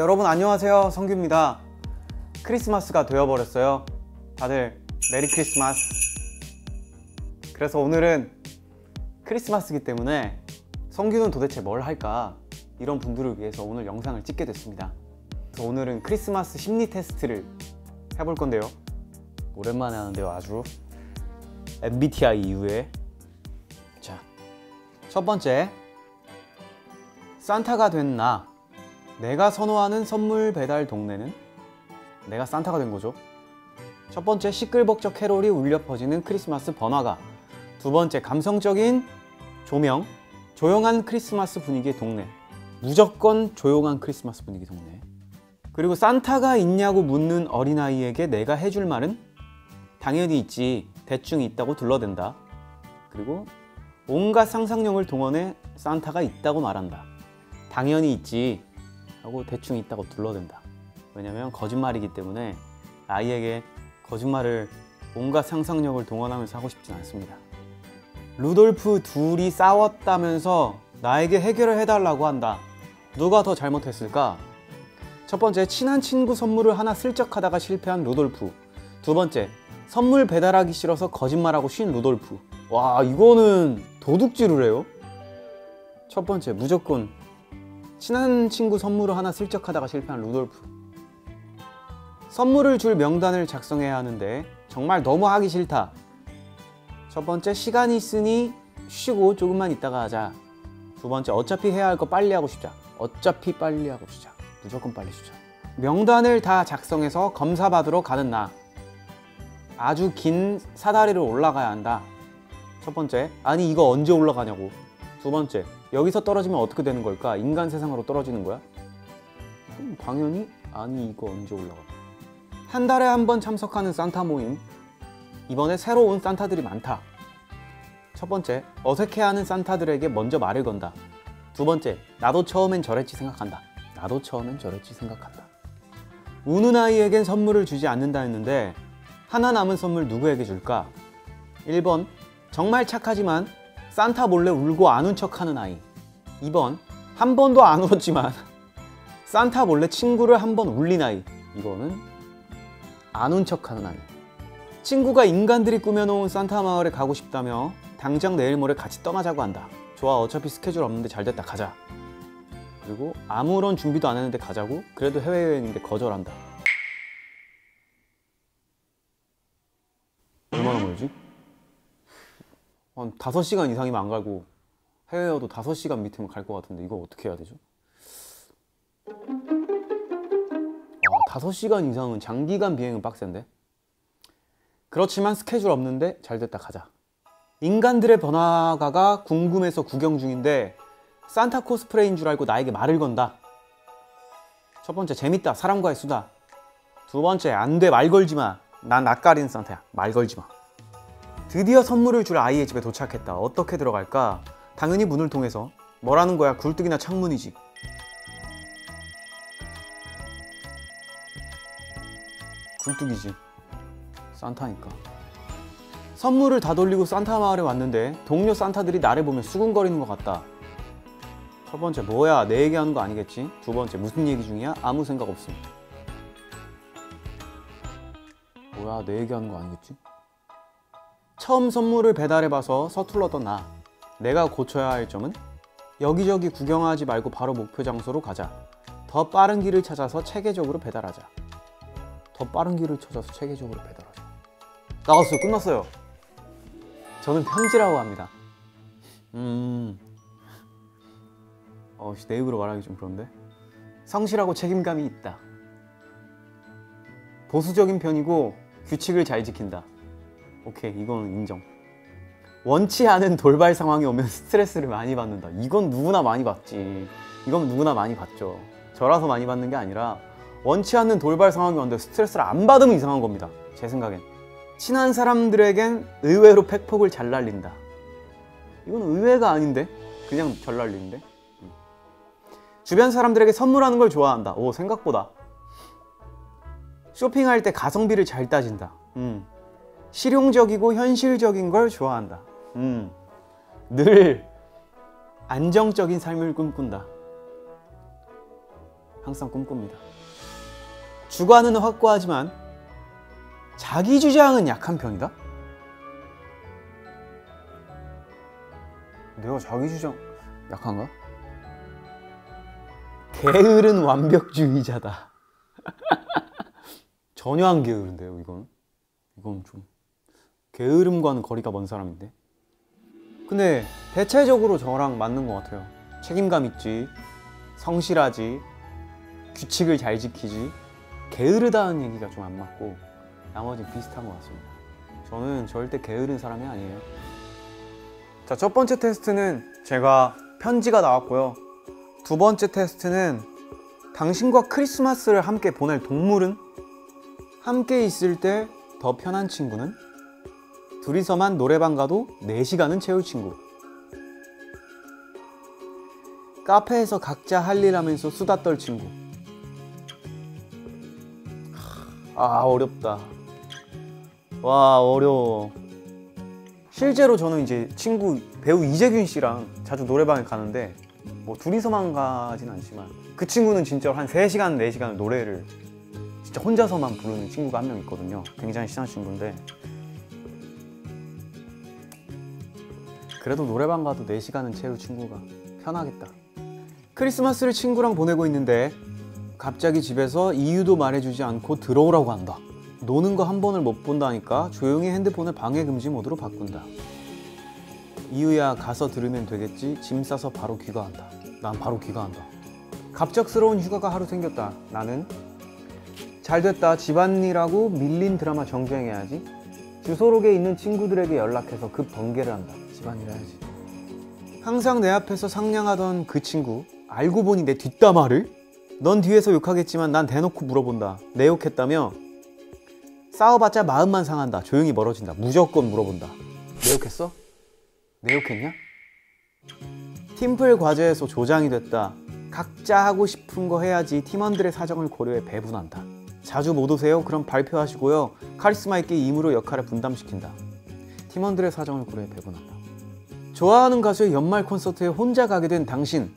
여러분 안녕하세요, 성규입니다. 크리스마스가 되어버렸어요. 다들 메리 크리스마스. 그래서 오늘은 크리스마스이기 때문에 성규는 도대체 뭘 할까, 이런 분들을 위해서 오늘 영상을 찍게 됐습니다. 그래서 오늘은 크리스마스 심리 테스트를 해볼 건데요. 오랜만에 하는데요, 아주 MBTI 이후에. 자, 첫 번째, 산타가 된 나, 내가 선호하는 선물 배달 동네는? 내가 산타가 된 거죠. 첫 번째, 시끌벅적 캐롤이 울려 퍼지는 크리스마스 번화가. 두 번째, 감성적인 조명, 조용한 크리스마스 분위기의 동네. 무조건 조용한 크리스마스 분위기 동네. 그리고 산타가 있냐고 묻는 어린아이에게 내가 해줄 말은? 당연히 있지, 대충 있다고 둘러댄다. 그리고 온갖 상상력을 동원해 산타가 있다고 말한다. 당연히 있지 하고 대충 있다고 둘러댄다. 왜냐면 거짓말이기 때문에 아이에게 거짓말을 온갖 상상력을 동원하면서 하고 싶진 않습니다. 루돌프 둘이 싸웠다면서 나에게 해결을 해달라고 한다. 누가 더 잘못했을까? 첫 번째, 친한 친구 선물을 하나 슬쩍 하다가 실패한 루돌프. 두 번째, 선물 배달하기 싫어서 거짓말하고 쉰 루돌프. 와, 이거는 도둑질을 해요. 첫 번째, 무조건 친한 친구 선물을 하나 슬쩍 하다가 실패한 루돌프. 선물을 줄 명단을 작성해야 하는데 정말 너무 하기 싫다. 첫 번째, 시간이 있으니 쉬고 조금만 있다가 하자. 두 번째, 어차피 해야 할 거 빨리 하고 싶자. 어차피 빨리 하고 싶자. 무조건 빨리 싶자. 명단을 다 작성해서 검사받으러 가는 나, 아주 긴 사다리를 올라가야 한다. 첫 번째, 아니 이거 언제 올라가냐고. 두 번째, 여기서 떨어지면 어떻게 되는 걸까? 인간 세상으로 떨어지는 거야? 당연히 아니 이거 언제 올라가. 한 달에 한 번 참석하는 산타 모임. 이번에 새로 온 산타들이 많다. 첫 번째, 어색해하는 산타들에게 먼저 말을 건다. 두 번째, 나도 처음엔 저랬지 생각한다. 나도 처음엔 저랬지 생각한다. 우는 아이에겐 선물을 주지 않는다 했는데 하나 남은 선물 누구에게 줄까? 1번, 정말 착하지만 산타 몰래 울고 안 운 척하는 아이. 2번, 한 번도 안 울었지만 산타 몰래 친구를 한 번 울린 아이. 이거는 안 운 척하는 아이. 친구가 인간들이 꾸며놓은 산타 마을에 가고 싶다며 당장 내일 모레 같이 떠나자고 한다. 좋아, 어차피 스케줄 없는데 잘됐다, 가자. 그리고 아무런 준비도 안 했는데 가자고? 그래도 해외여행인데 거절한다. 얼마나 멀지? 한 5시간 이상이면 안 가고 해외여도 5시간 밑이면 갈 것 같은데 이거 어떻게 해야 되죠? 5시간 이상은 장기간 비행은 빡센데? 그렇지만 스케줄 없는데 잘됐다, 가자. 인간들의 번화가가 궁금해서 구경 중인데 산타 코스프레인 줄 알고 나에게 말을 건다. 첫 번째, 재밌다, 사람과의 수다. 두 번째, 안 돼, 말 걸지 마. 난 낯가리는 산타야, 말 걸지 마. 드디어 선물을 줄 아이의 집에 도착했다. 어떻게 들어갈까? 당연히 문을 통해서. 뭐라는 거야, 굴뚝이나 창문이지. 굴뚝이지, 산타니까. 선물을 다 돌리고 산타 마을에 왔는데 동료 산타들이 나를 보며 수군거리는 것 같다. 첫 번째, 뭐야, 내 얘기하는 거 아니겠지? 두 번째, 무슨 얘기 중이야? 아무 생각 없음. 뭐야, 내 얘기하는 거 아니겠지? 처음 선물을 배달해봐서 서툴렀던 나, 내가 고쳐야 할 점은? 여기저기 구경하지 말고 바로 목표 장소로 가자. 더 빠른 길을 찾아서 체계적으로 배달하자. 더 빠른 길을 찾아서 체계적으로 배달하자. 나갔어요. 끝났어요. 저는 편지라고 합니다. 내 입으로 말하기 좀 그런데? 성실하고 책임감이 있다. 보수적인 편이고 규칙을 잘 지킨다. 오케이, 이건 인정. 원치 않은 돌발 상황이 오면 스트레스를 많이 받는다. 이건 누구나 많이 받지. 이건 누구나 많이 받죠. 저라서 많이 받는 게 아니라 원치 않는 돌발 상황이 오는데 스트레스를 안 받으면 이상한 겁니다, 제 생각엔. 친한 사람들에겐 의외로 팩폭을 잘 날린다. 이건 의외가 아닌데? 그냥 잘 날리는데? 주변 사람들에게 선물하는 걸 좋아한다. 오, 생각보다. 쇼핑할 때 가성비를 잘 따진다. 실용적이고 현실적인 걸 좋아한다. 늘 안정적인 삶을 꿈꾼다. 항상 꿈꿉니다. 주관은 확고하지만 자기 주장은 약한 편이다? 내가 자기 주장 약한가? 게으른 완벽주의자다. 전혀 안 게으른데요, 이건. 이건 좀 게으름과는 거리가 먼 사람인데. 근데 대체적으로 저랑 맞는 것 같아요. 책임감 있지, 성실하지, 규칙을 잘 지키지. 게으르다는 얘기가 좀 안 맞고 나머지는 비슷한 것 같습니다. 저는 절대 게으른 사람이 아니에요. 자, 첫 번째 테스트는 제가 편지가 나왔고요. 두 번째 테스트는 당신과 크리스마스를 함께 보낼 동물은? 함께 있을 때 더 편한 친구는? 둘이서만 노래방 가도 4시간은 채울 친구. 카페에서 각자 할 일 하면서 수다 떨 친구. 아, 어렵다. 와, 어려워. 실제로 저는 이제 친구 배우 이재균 씨랑 자주 노래방에 가는데 뭐 둘이서만 가진 않지만 그 친구는 진짜 한 3시간, 4시간 노래를 진짜 혼자서만 부르는 친구가 한 명 있거든요. 굉장히 친한 친구인데 그래도 노래방 가도 4시간은 채울 친구가 편하겠다. 크리스마스를 친구랑 보내고 있는데 갑자기 집에서 이유도 말해주지 않고 들어오라고 한다. 노는 거 한 번을 못 본다니까 조용히 핸드폰을 방해 금지 모드로 바꾼다. 이유야 가서 들으면 되겠지. 짐 싸서 바로 귀가한다. 난 바로 귀가한다. 갑작스러운 휴가가 하루 생겼다. 나는 잘됐다. 집안일하고 밀린 드라마 정주행해야지. 주소록에 있는 친구들에게 연락해서 급 번개를 한다. 집안일 해야지. 항상 내 앞에서 상냥하던 그 친구 알고 보니 내 뒷담화를? 넌 뒤에서 욕하겠지만 난 대놓고 물어본다. 내 욕했다며? 싸워봤자 마음만 상한다. 조용히 멀어진다. 무조건 물어본다. 내 욕했어? 내 욕했냐? 팀플 과제에서 조장이 됐다. 각자 하고 싶은 거 해야지. 팀원들의 사정을 고려해 배분한다. 자주 못 오세요? 그럼 발표하시고요. 카리스마 있게 임으로 역할을 분담시킨다. 팀원들의 사정을 고려해 배분한다. 좋아하는 가수의 연말 콘서트에 혼자 가게 된 당신.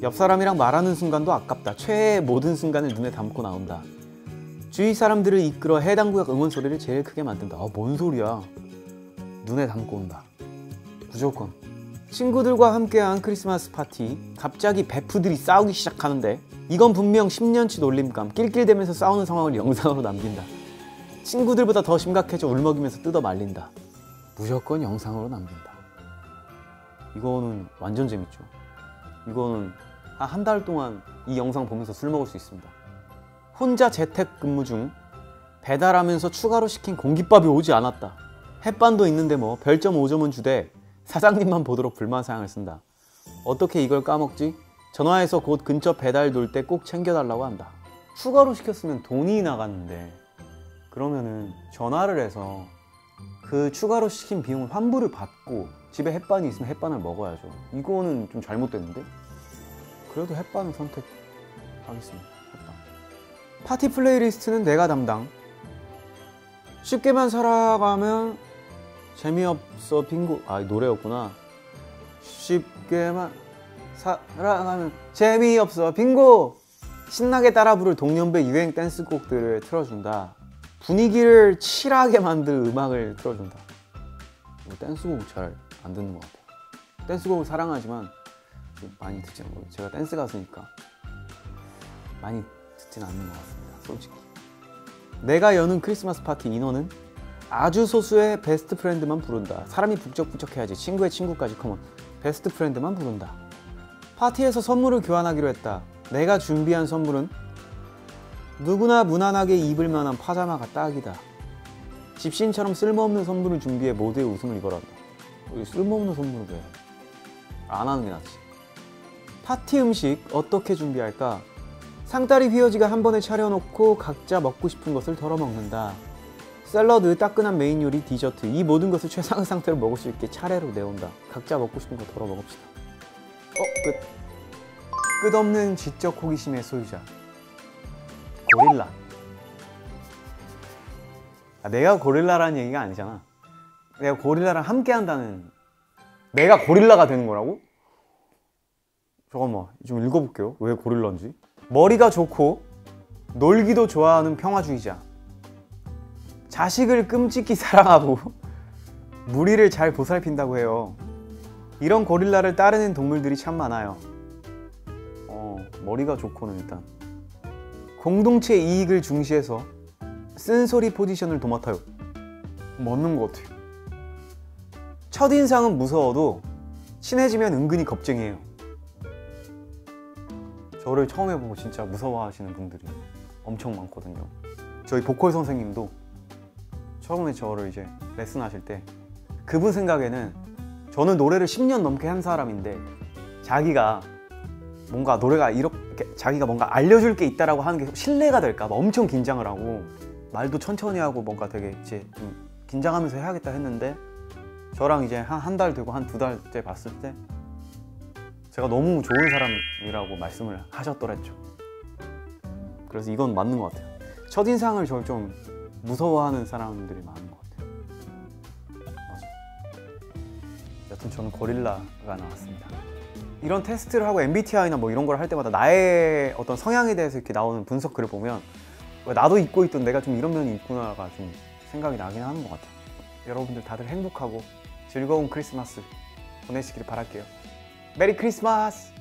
옆 사람이랑 말하는 순간도 아깝다. 최애의 모든 순간을 눈에 담고 나온다. 주위 사람들을 이끌어 해당 구역 응원 소리를 제일 크게 만든다. 뭔 소리야. 눈에 담고 온다. 무조건. 친구들과 함께한 크리스마스 파티. 갑자기 베프들이 싸우기 시작하는데 이건 분명 10년치 놀림감. 낄낄대면서 싸우는 상황을 영상으로 남긴다. 친구들보다 더 심각해져 울먹이면서 뜯어 말린다. 무조건 영상으로 남긴다. 이거는 완전 재밌죠. 이거는 한 달 동안 이 영상 보면서 술 먹을 수 있습니다. 혼자 재택근무 중 배달하면서 추가로 시킨 공깃밥이 오지 않았다. 햇반도 있는데 뭐 별점 5점은 주되 사장님만 보도록 불만사항을 쓴다. 어떻게 이걸 까먹지? 전화해서 곧 근처 배달 돌 때 꼭 챙겨달라고 한다. 추가로 시켰으면 돈이 나갔는데 그러면은 전화를 해서 그 추가로 시킨 비용을 환불을 받고 집에 햇반이 있으면 햇반을 먹어야죠. 이거는 좀 잘못됐는데? 그래도 햇반을 선택하겠습니다. 햇반. 파티 플레이리스트는 내가 담당. 쉽게만 살아가면 재미없어 빙고. 노래였구나. 쉽게만 살아가면 재미없어 빙고. 신나게 따라 부를 동년배 유행 댄스곡들을 틀어준다. 분위기를 칠하게 만들 음악을 틀어준다. 댄스곡 잘 안 듣는 것 같아요. 댄스곡을 사랑하지만 많이 듣지 않고, 제가 댄스 가수니까 많이 듣진 않는 것 같습니다. 솔직히. 내가 여는 크리스마스 파티 인원은 아주 소수의 베스트 프렌드만 부른다. 사람이 북적북적해야지. 친구의 친구까지 컴온. 베스트 프렌드만 부른다. 파티에서 선물을 교환하기로 했다. 내가 준비한 선물은 누구나 무난하게 입을 만한 파자마가 딱이다. 집신처럼 쓸모없는 선물을 준비해 모두의 웃음을 이끌어간다. 쓸모없는 선물을 왜? 안 하는 게 낫지. 파티 음식 어떻게 준비할까? 상다리 휘어지게 한 번에 차려놓고 각자 먹고 싶은 것을 덜어 먹는다. 샐러드, 따끈한 메인 요리, 디저트 이 모든 것을 최상의 상태로 먹을 수 있게 차례로 내온다. 각자 먹고 싶은 거 덜어 먹읍시다. 끝. 끝없는 지적 호기심의 소유자. 고릴라. 내가 고릴라라는 얘기가 아니잖아. 내가 고릴라랑 함께 한다는, 내가 고릴라가 되는 거라고? 잠깐만 좀 읽어볼게요. 왜 고릴라인지. 머리가 좋고 놀기도 좋아하는 평화주의자, 자식을 끔찍히 사랑하고 무리를 잘 보살핀다고 해요. 이런 고릴라를 따르는 동물들이 참 많아요. 머리가 좋고는 일단 공동체 이익을 중시해서 쓴소리 포지션을 도맡아요. 맞는 것 같아요. 첫인상은 무서워도 친해지면 은근히 겁쟁이에요. 저를 처음 해보고 진짜 무서워하시는 분들이 엄청 많거든요. 저희 보컬 선생님도 처음에 저를 이제 레슨하실 때 그분 생각에는 저는 노래를 10년 넘게 한 사람인데 자기가 뭔가 노래가 이렇게 자기가 뭔가 알려줄 게 있다라고 하는 게 신뢰가 될까 봐 엄청 긴장을 하고 말도 천천히 하고 뭔가 되게 이제 좀 긴장하면서 해야겠다 했는데 저랑 이제 한 달 되고 한 2달째 봤을 때 제가 너무 좋은 사람이라고 말씀을 하셨더랬죠. 그래서 이건 맞는 것 같아요. 첫인상을 저를 좀 무서워하는 사람들이 많은 것 같아요. 맞아. 여튼 저는 고릴라가 나왔습니다. 이런 테스트를 하고 MBTI나 뭐 이런 걸 할 때마다 나의 어떤 성향에 대해서 이렇게 나오는 분석 글을 보면 나도 잊고 있던 내가 좀 이런 면이 있구나가 좀 생각이 나긴 하는 것 같아요. 여러분들 다들 행복하고 즐거운 크리스마스 보내시길 바랄게요. 메리 크리스마스!